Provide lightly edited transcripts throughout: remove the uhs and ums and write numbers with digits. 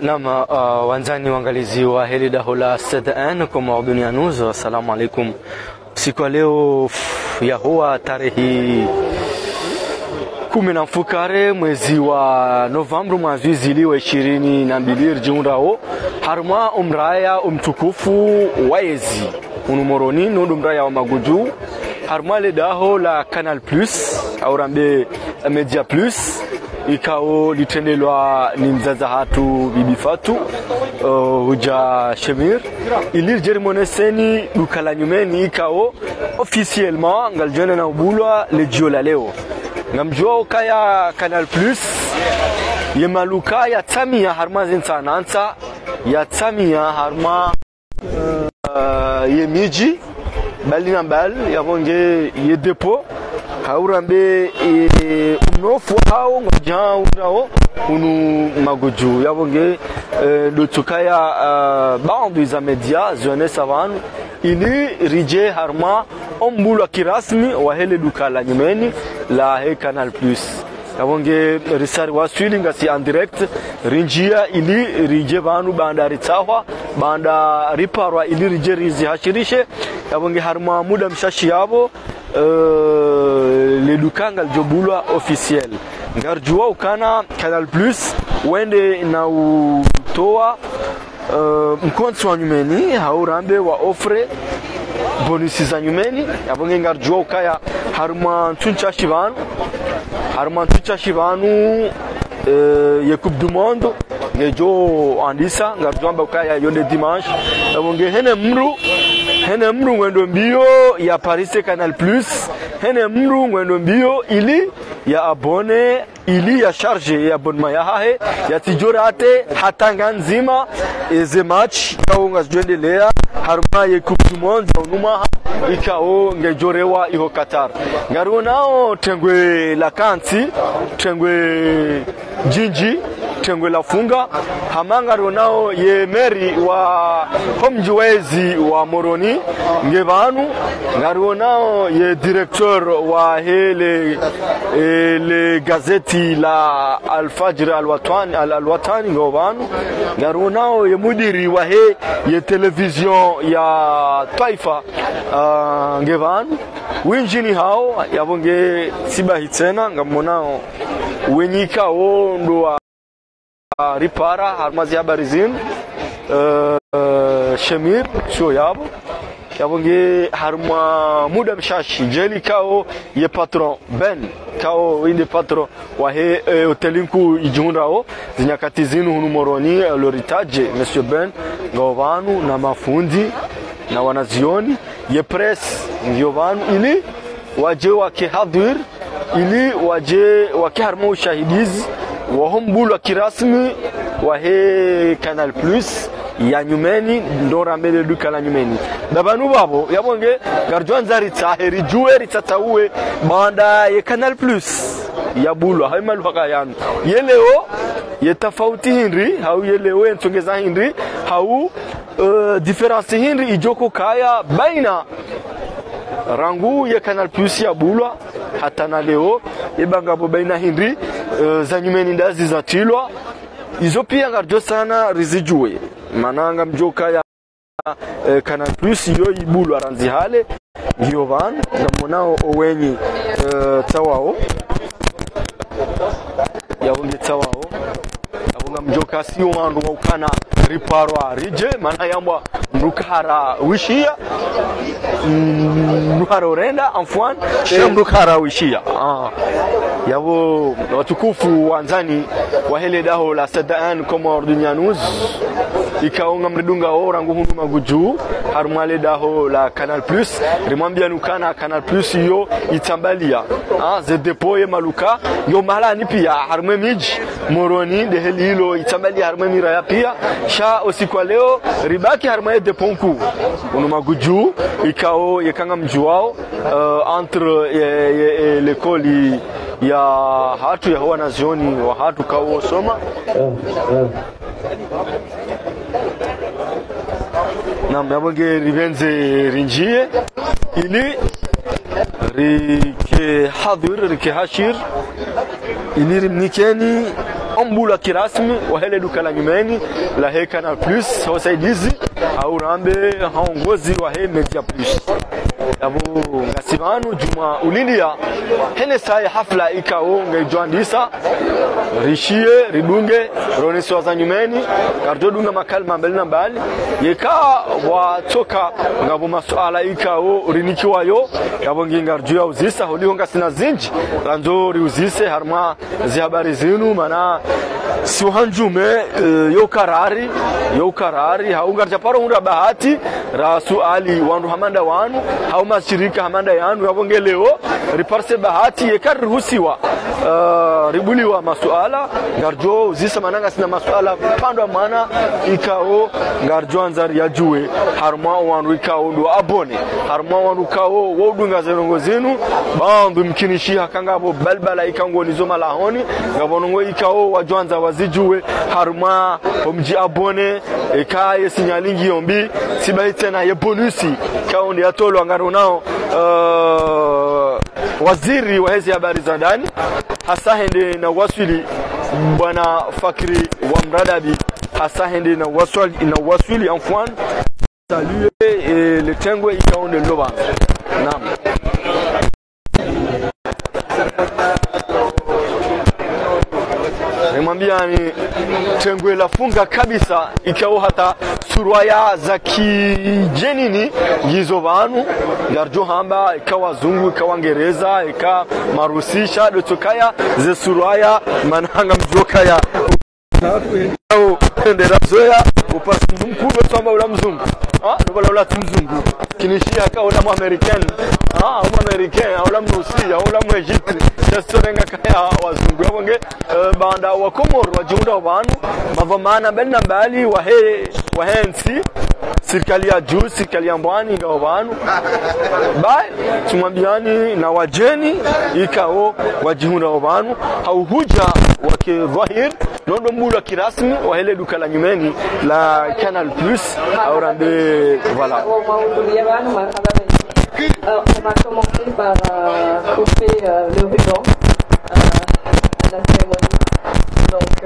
Naam, wanzani waangalizi wa hili daho la SDN kwa Dunia News, assalamu alaikum. Siku ya leo ya huwa tarehe 10 na mfukare mwezi wa Novemba mwezi ziliwe 22 jiunrao harma umraya umtukufu waezi unumoroni ndo umraya wa maguju harma le daho la Canal Plus au rambe Media Plus ikao litendelwa ni mzaza hatu bibi Fatu huja Shemir ili jerimoneseni dukala nyumeni ikao officiellement ngaljone na ubulwa le jiola leo ngamjua kaya Canal Plus yemaluka ya tamia harma zinsanansa ya tamia harma yemiji bali na bal yabonge ye depo haurambe unofu hao ngajao unao unu maguju yabonge dotukaya bandu za media zone savanu ili rije harma ombulwa kirasmi wa hele dukala nyumeni la he Canal Plus yabonge risari waswilinga si en direct rinjia ili rije banu banda ritahwa banda riparwa ili rije rizi hashirishe yabonge harma muda mshashi yabo le dukanga ljobulwa officiel ngarjua ukana Canal Plus wende na utoa mkonsi wa nyumeni haurambe wa ofre bonusi za nyumeni yabonge ngarjua ukaya haruma ntuncha shivanu ye coupe du monde ngejo andisa ngarjua ukaya yonde dimanche yabonge hene mru ngwendo mbio ya Paris Canal Plus hene mru ngwendo mbio ili ya abone ili ya charge ya abonnement ya hahe ya tijorate hatanga nzima eze match kaunga zwendelea haruma ye coupe du monde unuma ikao ngejorewa iho Qatar ngaronao tengwe la kanti tengwe jinji tengwe la funga hamanga ronao ye meri wa homjiwezi wa Moroni ngebanu ngaronao ye directeur wa hele le gazeti la Al-Fajr Al-Watani ngebanu ngaronao ye mudiri wa he ye television ya Taifa ngebanu winjini hao yabonge sibahi tena ngamonao wenyika ndo ripara harmazi habari zin Shemir sho yabo yabonge harma muda mshashi jeli kao ye patron Ben kao inde patron wa he hotelinku ijunrao zinyakati zinu hunumoroni loritaje Monsieur Ben ngobanu na mafundi na wanazioni ye press ngobanu ili waje wakihadir ili waje wakiharma ushahidizi wahombulwa kirasmi wa he Canal Plus ya nyumeni ndora mbele duka la nyumeni dabanu babo yabonge garjwanza ritaheri juwe ritatawe banda ye Canal Plus ya bulwa haimalu haka yanu yeleo yetafauti hinri hau yeleo entongeza hinri hau difference hinri ijoko kaya baina rangu ya Canal Plus ya bulwa hata na leo ibanga baina hinri za nyumeni ndazi za tilwa izo pia ngarjo sana rizijue mananga mjoka ya Canal Plus yo ibulwa ranzi hale hiyo van ngamonao owenyi tawao yaunge tawao abunga mjoka sio wandu wakana riparwa rije mana yamba mrukara wishia mrukara orenda amfuan mrukara wishia yabo watukufu wanzani wa hele daho la SDN kama Dunia News ikaonga mridunga ora nguhunu maguju harumale daho la Canal Plus rimwambia nukana Canal Plus yo itambalia ze depoye maluka yo malani pia harume miji moroni de helilo itambalia harume miraya pia sha usiku leo ribaki harume deponku unu maguju ikao yekanga mjuao entre l'école ya hatu ya huwa nazioni wa hatu kawo soma na mbabonge rivenze rinjie ili rike hadir rike hashir ili rimnikeni ombula kirasmi wa hele duka la nyumeni la he Canal Plus wasaidizi au rambe haongozi wa he Media Plus abu ngasivanu juma ulilia hene sai hafla ikao ngejwandisa rishie ridunge roneso za nyumeni kardo dunga makalma mbelina mbali yeka watoka ngabo masuala ikao rinikiwayo yabo ngingarjua uzisa holihonga sina zinji ranzori uzise harma zihabari zinu mana siuhanjume yo karari haungarja paro hunda bahati rasu ali wandu hamanda wanu hauma shirika hamanda yanu yabonge leo riparse bahati yekaruhusiwa ribuliwa masuala ngarjo uzisa mananga sina masuala pandwa mana ikao ngarjo anzari yajue harma wanu ikao ndo abone harma wanu kao wodunga zerongo zinu bandu mkinishi hakangabo balbala ikango nizoma lahoni ngabonongo ikao wajwanza wazijue harma omji abone ekaye sinyalingi yombi sibai tena ye bonusi kao ndi atolo ngaro nao waziri wa hizi habari za ndani hasa hende na waswili bwana Fakiri wa Mradabi hasa hende na waswili Antoine saluer le tengwe ikao de loba naam nimwambia ni tengwe la funga kabisa ikao hata surwaya za kijenini gizo banu garjo hamba ikawa zungu ikawa ngereza ika marusisha dotokaya ze surwaya manhanga mjokaya au ndera zoya upasi mkubwa tsamba ula mzungu nobala ula mzungu kinishia ka ula American American ula Mrusi ula Egypt tesorenga kaya wazungu yabonge banda wa Komoro wajunda banu mavamana belna bali wa hensi serikali ya juu serikali ya mbwani ngao banu bai tumwambiani na wajeni ikao wajihunda banu hauhuja wake dhahir nondo mbula kirasmi wa hele duka la nyumeni la Canal Plus au rambe voilà. On va commencer par couper le ruban à la cérémonie. Donc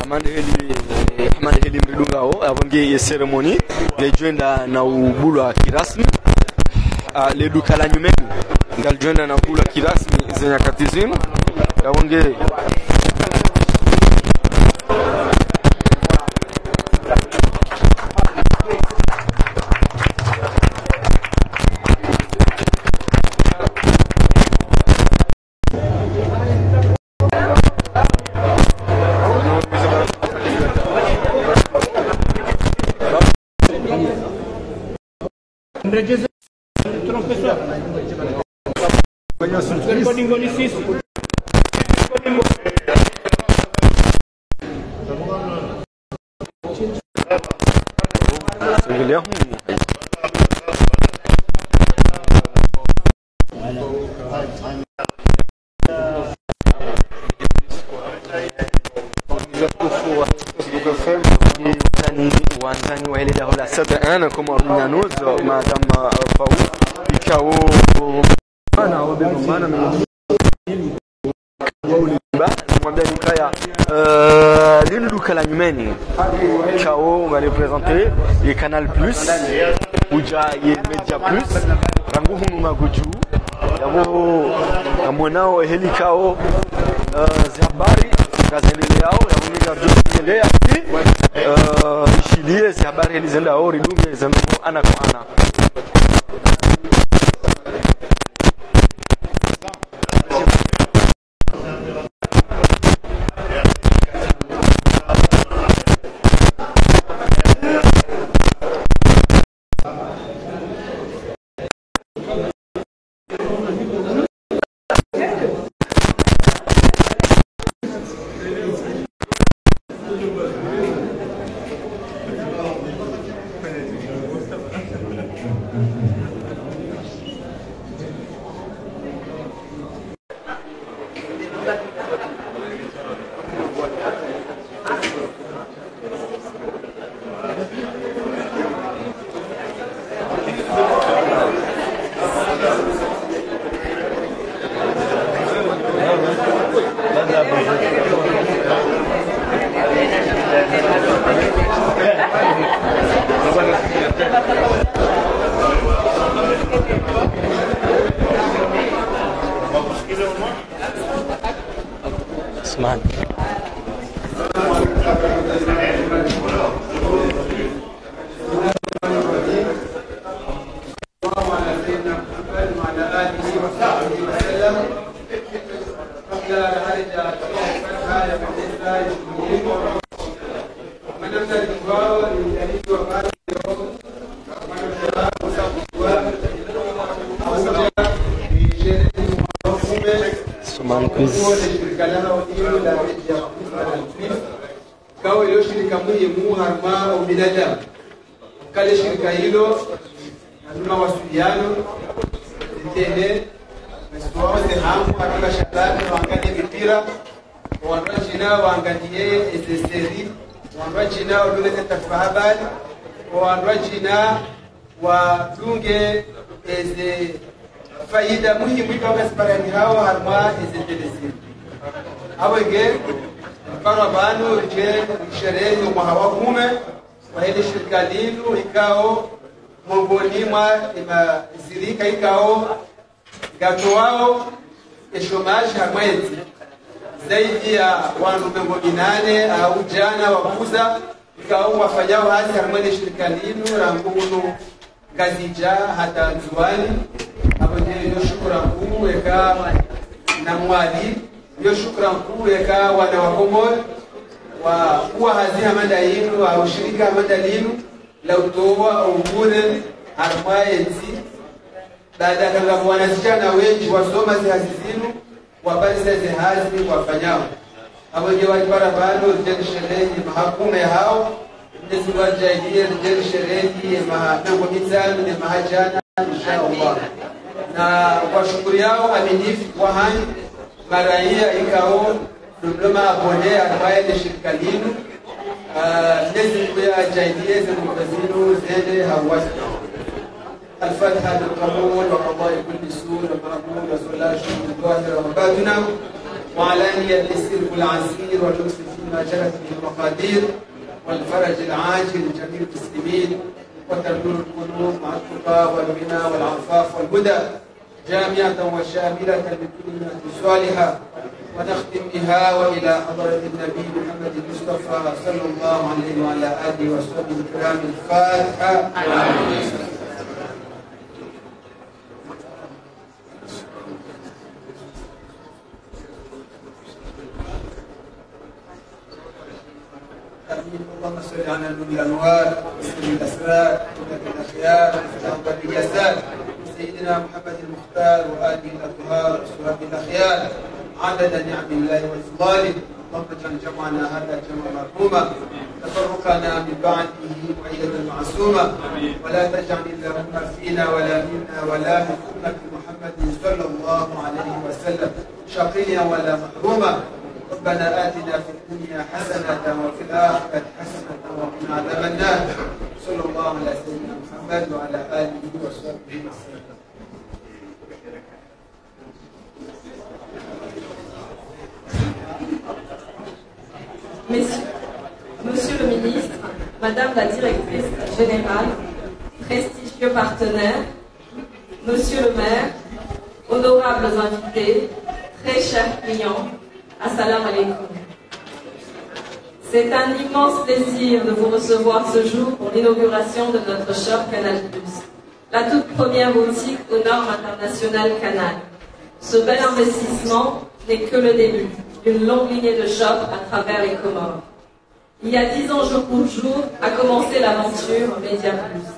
Amande heli mridungao avonge cérémonie ngejwenda na ubulwa kirasmi le duka la nyumeni ngaljwenda na ubulwa kirasmi zenya katizini avonge Mrejeze professor. Recording on sisi. Seguilhão. Wanzani wa ile dahola sasa ana kama runyanuzo madama fau ikao ana obemana mwambia nikaya lile duka la nyumeni ikao ngarepresenter le Canal Plus uja ye Media Plus rangu hunu maguju yabo amonao helikao habari gazeli yao ya uniga juu ya ishilie si habari elizenda ori dunge zendo ana kwa ana Ousmane. Kao ilo shirika muhimu harma ubinadamu kale shirika hilo hatuna wasiliano zitende wasiwaweze hamu katika shabani waangalie mipira wanwa jina waangalie ezeseri wanwa jina wadulete taarifa habari wanwa jina wadunge eze faida muhimu ikawa siparani hao harma ezetelezini awege mfano banu rije sherehe mwa wakume wa ile shirika linu ikao mongoni mwa zirika ikao gato wao eshomaji hamwezi zaidi ya wanaume 8 au jana wakuza ikao wafanyao hadi hamwezi shirika linu rangunu gazija hata nzuani hapo ndio shukrani kuweka na mwali ndio shukrani kuweka wana wa Komoro wa kuwa hazina mada yenu au shirika mada linu la utoa ubure harmaezi baada ya kanga wanasichana wengi wasoma zihazizinu wabaliza zihazi wafanyao hapo ndio wajibara bado ndio sherehe mahakume hao ndio wajaidia ndio sherehe mahango mitano ni mahajana inshallah na kwa shukrani yao aminifu wa hani maraia ikao Dodoma abone arbaye shirika linu lezi kuya jaidiye za mkazinu zende hawasi الفاتحة للقبول وقضاء كل سوء ومقبول وصلاة شهر الظاهر ومبادنا وعلانية الاسترق العسير واللطف فيما جرت به المقادير والفرج العاجل لجميع المسلمين وتبلور القلوب مع التقى والغنى والعفاف والهدى جامعة وشاملة لكل نعمة صالحة ونختم بها وإلى حضرة النبي محمد المصطفى صلى الله عليه وعلى آله وصحبه الكرام الفاتحة. اللهم صل على نور الانوار وسر الاسرار وفتح الاخيار وفتح اليسار سيدنا محمد المختار واله الاطهار وصحبه الاخيار عدد نعم الله وافضاله. اللهم اجعل جمعنا هذا جمع مرحوما تفرقنا من بعده معيدا معصوما ولا تجعل اللهم فينا ولا منا ولا من امه محمد صلى الله عليه وسلم شقيا ولا محروما. ربنا آتنا في الدنيا حسنة وفي الآخرة حسنة وقنا عذاب النار. صلى الله على سيدنا محمد وعلى آله وصحبه وسلم. Monsieur le ministre, Madame la directrice générale, prestigieux partenaires, Monsieur le maire, honorables invités, très chers clients, Assalamu alaikum. C'est un immense plaisir de vous recevoir ce jour pour l'inauguration de notre shop Canal+, la toute première boutique aux normes internationales Canal. Ce bel investissement n'est que le début d'une longue lignée de shops à travers les Comores. Il y a 10 ans jour pour jour a commencé l'aventure Média Plus.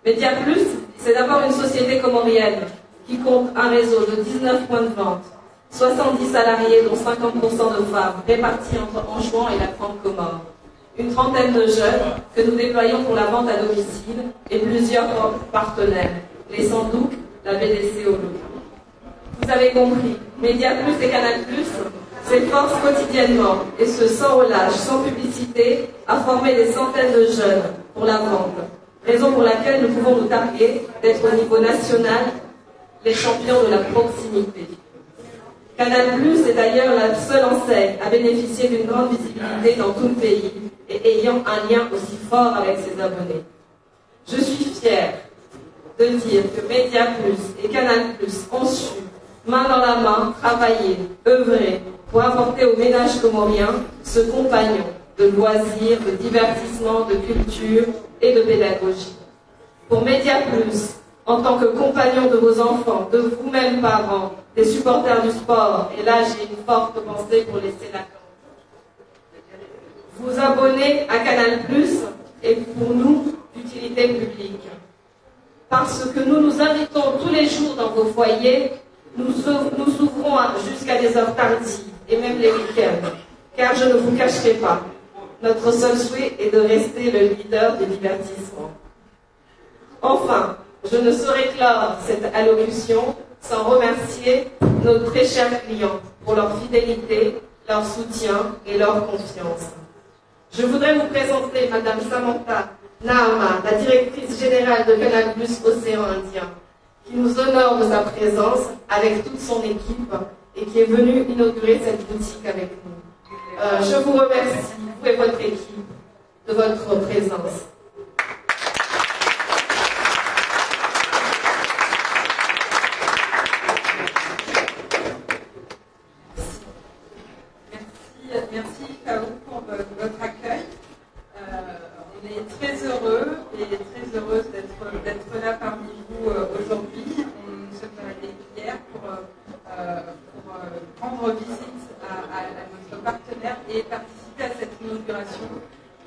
Média Plus, c'est d'abord une société comorienne qui compte un réseau de 19 points de vente, 70 salariés dont 50% de femmes répartis entre Anjouan et la Grande Comore, une trentaine de jeunes que nous déployons pour la vente à domicile et plusieurs partenaires, les Sandouk, la BDC au lot. Vous avez compris, Média Plus et Canal Plus s'efforcent quotidiennement, et ce sans relâche, sans publicité, à former des centaines de jeunes pour la vente, raison pour laquelle nous pouvons nous targuer d'être au niveau national les champions de la proximité. Canal Plus est d'ailleurs la seule enseigne à bénéficier d'une grande visibilité dans tout le pays et ayant un lien aussi fort avec ses abonnés. Je suis fière de dire que Média Plus et Canal Plus ont su, main dans la main, travailler, œuvrer pour apporter aux ménages comoriens ce compagnon de loisirs, de divertissement, de culture et de pédagogie. Pour Média Plus, en tant que compagnon de vos enfants, de vous-même parents, des supporters du sport, et là j'ai une forte pensée pour les sénateurs, vous abonner à Canal Plus est pour nous d'utilité publique. Parce que nous nous invitons tous les jours dans vos foyers, nous ouvrons jusqu'à des heures tardives et même les week-ends. Car je ne vous cacherai pas, notre seul souhait est de rester le leader du divertissement. Enfin, je ne saurais clore cette allocution sans remercier nos très chers clients pour leur fidélité, leur soutien et leur confiance. Je voudrais vous présenter Madame Samantha Naama, la directrice générale de Canal Plus Océan Indien, qui nous honore de sa présence avec toute son équipe et qui est venue inaugurer cette boutique avec nous. Je vous remercie, vous et votre équipe, de votre présence. Merci Kao pour votre accueil. On est très heureux et très heureuse d'être là parmi vous aujourd'hui. Nous sommes arrivés hier pour rendre visite à notre partenaire et participer à cette inauguration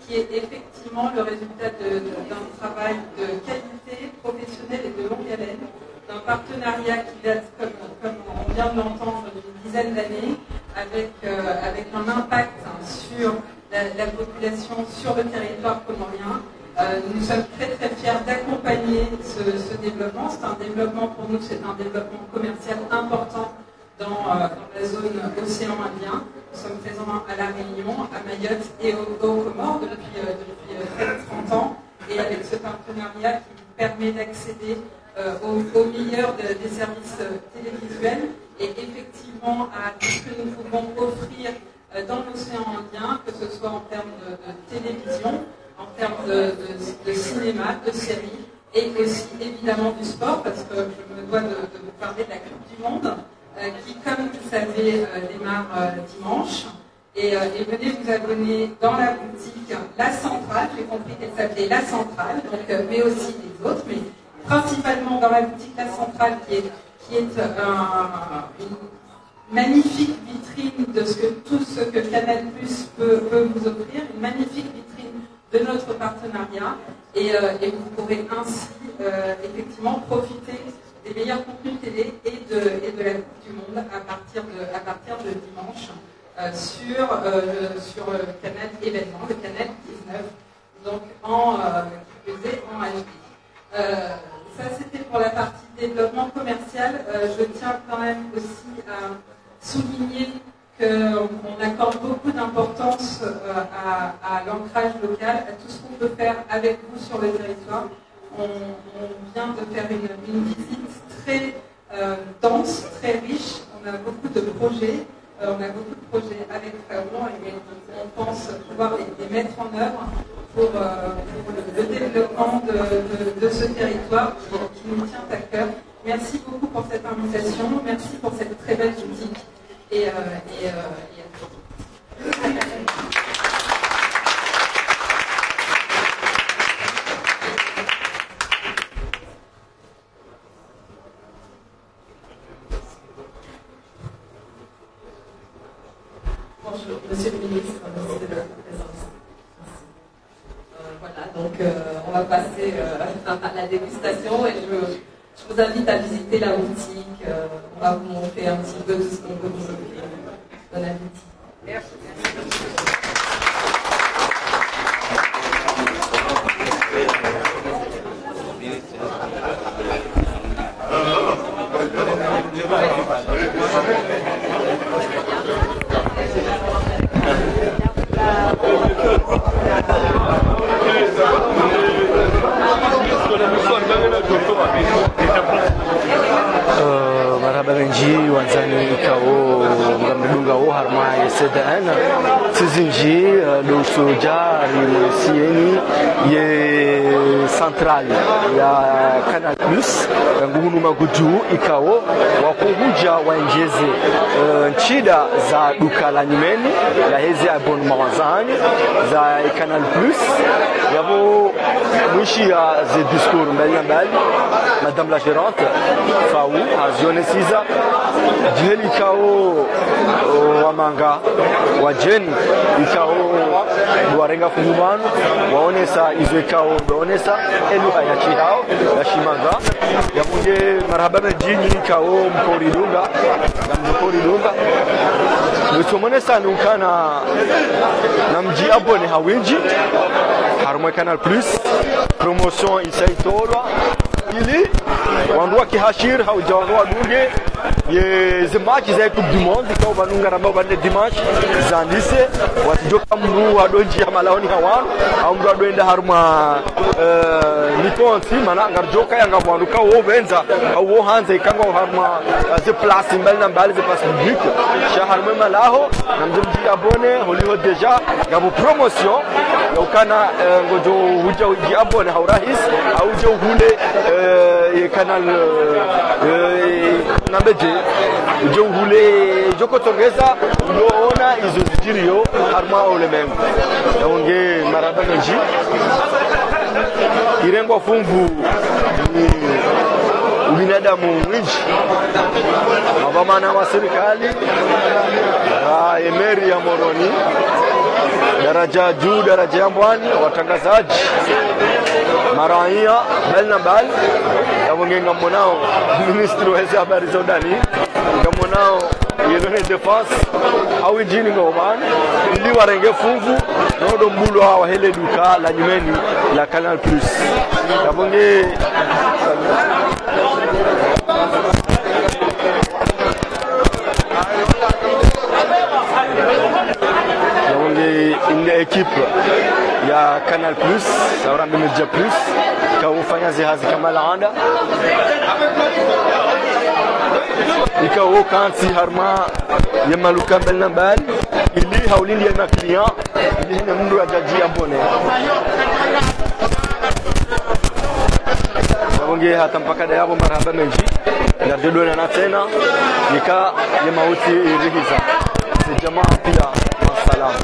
qui est effectivement le résultat d'un travail de qualité professionnelle et de longue haleine, d'un partenariat qui date, comme on vient de l'entendre, d'une dizaine d'années, avec un impact sur la population, sur le territoire comorien. Nous sommes très très fiers d'accompagner ce développement. C'est un développement pour nous, c'est un développement commercial important dans la zone océan Indien. Nous sommes présents à La Réunion, à Mayotte et aux Comores depuis 30 ans. Et avec ce partenariat qui nous permet d'accéder au meilleur des services télévisuels et effectivement à tout ce que nous pouvons offrir dans l'océan Indien, que ce soit en termes de télévision, en termes de cinéma, de séries, et aussi évidemment du sport, parce que je me dois de vous parler de la Coupe du Monde, qui, comme vous le savez, démarre dimanche. Et venez vous abonner dans la boutique La Centrale, j'ai compris qu'elle s'appelait La Centrale, donc, mais aussi les autres, mais principalement dans la boutique La Centrale, qui est une magnifique vitrine de tout ce que Canal Plus peut vous offrir, une magnifique vitrine de notre partenariat, et vous pourrez ainsi effectivement profiter des meilleurs contenus télé et de la Coupe du Monde à partir de dimanche sur le canal événement, le canal 19, donc qui faisait en HD. Ça, c'était pour la partie développement commercial. Je tiens quand même aussi à souligner qu'on accorde beaucoup d'importance à l'ancrage local, à tout ce qu'on peut faire avec vous sur le territoire. On vient de faire une visite très dense, très riche. On a beaucoup de projets. Avec Faron et on pense pouvoir les mettre en œuvre pour le développement de ce territoire qui nous tient à cœur. Merci beaucoup pour cette invitation, merci pour cette très belle boutique et à Bonjour, Monsieur le Ministre, merci de votre présence. Voilà, donc on va passer à la dégustation et je vous invite à visiter la boutique. On va vous montrer un petit peu tout ce qu'on peut vous offrir. Bon appétit. Merci. marhaba benji wanzani kao ngamdunga wo harma yeseda ana zinji do sojari mwesieni ye central ya Canal Plus ngunu maguju ikawo wakuhuja waenjeze nchida za duka la nyumeni la hezi abonnement wazani za Canal Plus yabo mwishi ya ze discours mbali madame la gérante Faou azione siza jeli ikawo wamanga wajeni ikawo warenga fungumano waonesa izo ikawo waonesa elu hayachi hao ya shimanga yakunge marhaba mjini ikawo mkoridunga na mkoridunga mwishomonesa nukana na mji abone hawinji harumwe Canal Plus promotion isaitolwa ili wandua kihashir haujawandua dunge ye zimachi za Coupe du Monde kwa banunga ramba bande dimanche zandise watijoka mru wadonji ya malaoni hawanu au mru wadoenda haruma nikonsi mana ngarjoka ya ngabwanduka uo benza uo hanze ikangwa haruma ze place mbali na mbali ze place publique sha haruma malaho na mjimji abone holiho deja gabu promotion ya ukana ngojo huja uji abone haurahis au jo hule Canal nambeje jo hule joko tongeza unaona izo zijirio harma ole mengo yaonge maraba nji irengwa fungu ubinadamu mwinji mabamana wa serikali emeri ya Moroni daraja juu daraja ya mbwani watangazaji maraia bali na bali yamongenga monao ministro wa habari za ndani ngamonao yene defense au injini ngomani ili warenge fungu nodo mbulo hawa hele duka la nyumeni la Canal Plus yamonge ile equipe ya Canal Plus saura Media Plus kawafanya zihazi kama laanda ikawo kansi harma yamaluka belna bal ili haulini ya client ili ni mndu ajaji abone wange hata mpaka dayabo marhaba menji ndio na tena nika ya mauti irihiza si jamaa pia wasalamu